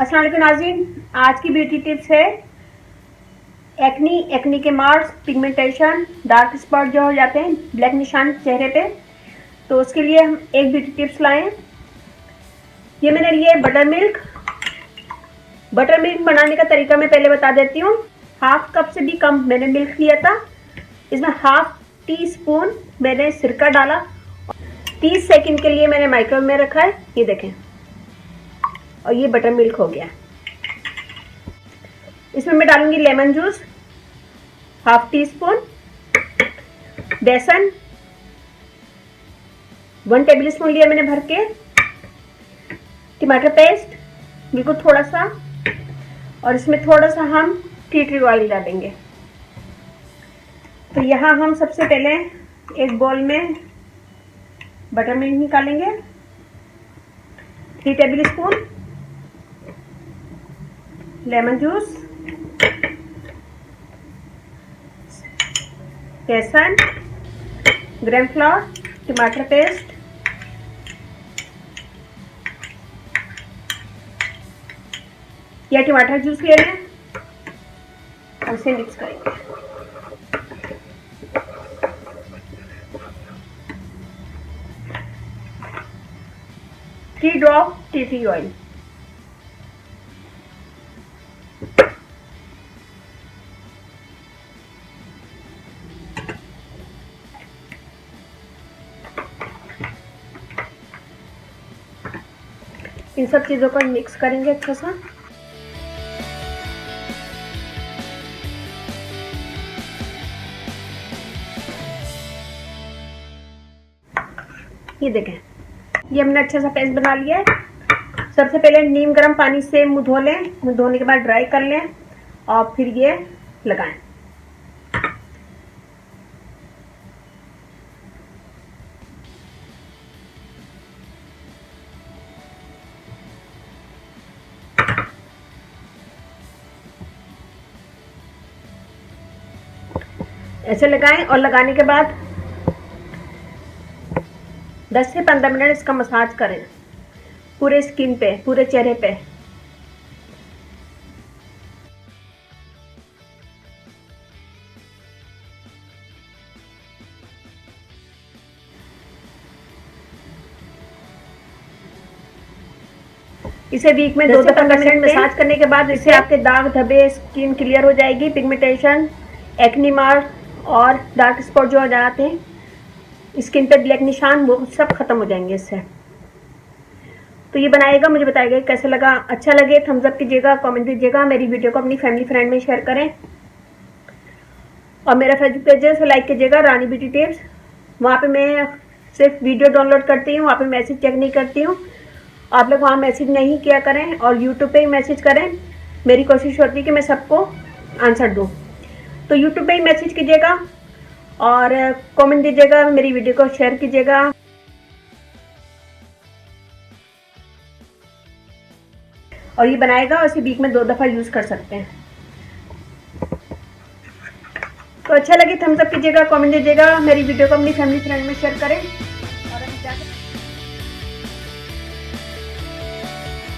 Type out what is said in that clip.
अस्सलाम वालेकुम नाज़रीन, आज की ब्यूटी टिप्स है एक्नी के मार्क्स, पिगमेंटेशन, डार्क स्पॉट जो हो जाते हैं, ब्लैक निशान चेहरे पे। तो उसके लिए हम एक ब्यूटी टिप्स लाए हैं। ये मैंने लिए बटर मिल्क। बटर मिल्क बनाने का तरीका मैं पहले बता देती हूँ। हाफ कप से भी कम मैंने मिल्क लिया था। इसमें हाफ टी स्पून मैंने सिरका डाला। 30 सेकंड के लिए मैंने माइक्रोवेव में रखा है। ये देखें, और ये बटर मिल्क हो गया। इसमें मैं डालूंगी lemon juice half tea spoon, बेसन 1 टेबल स्पून लिया मैंने भर के, टमाटर पेस्ट बिल्कुल थोड़ा सा, और इसमें थोड़ा सा हम टी ट्री ऑयल डालेंगे। तो यहाँ हम सबसे पहले एक बोल में बटर मिल्क निकालेंगे, 3 टेबल स्पून लेमन जूस, बेसन, ग्राम फ्लावर, टमाटर पेस्ट, या टमाटर जूस ले लें और इसे मिक्स करेंगे। Tea drop tea tree oil. इन सब चीज़ों को मिक्स करेंगे अच्छा सा। ये देखें, ये हमने अच्छा सा पेस्ट बना लिया है। सबसे पहले नीम गर्म पानी से मुंह धो लें। मुंह धोने के बाद ड्राई कर लें और फिर ये लगाएं। ऐसे लगाएं और लगाने के बाद 10 से 15 मिनट इसका मसाज करें पूरे स्किन पे, पूरे चेहरे पे। इसे वीक में 2 से 15 मिनट मसाज करने के बाद इससे आपके दाग धब्बे, स्किन क्लियर हो जाएगी। पिगमेंटेशन, एक्नी मार्क और डार्क स्पॉट जो हो जाते हैं स्किन पे, ब्लैक निशान, वो सब खत्म हो जाएंगे इससे। तो ये बनाएगा, मुझे बताइएगा कैसे लगा। अच्छा लगे थम्स अप कीजिएगा, कमेंट दीजिएगा। मेरी वीडियो को अपनी फैमिली फ्रेंड में शेयर करें और मेरा फेसबुक पेज है, उसे लाइक कीजिएगा, रानी ब्यूटी टिप्स। वहाँ पे मैं सिर्फ वीडियो डाउनलोड करती हूँ, वहाँ पे मैसेज चेक नहीं करती हूँ। आप लोग वहाँ मैसेज नहीं किया करें और यूट्यूब पे ही मैसेज करें। मेरी कोशिश होती है कि मैं सबको आंसर दूँ। तो यूट्यूब पे ही मैसेज कीजिएगा और कमेंट दीजिएगा, मेरी वीडियो को शेयर कीजिएगा। और ये बनाएगा और इसे वीक में 2 दफ़ा यूज़ कर सकते हैं। तो अच्छा लगे थम्स अप कीजिएगा, कमेंट दीजिएगा, मेरी वीडियो को अपनी फैमिली फ्रेंड में शेयर करें।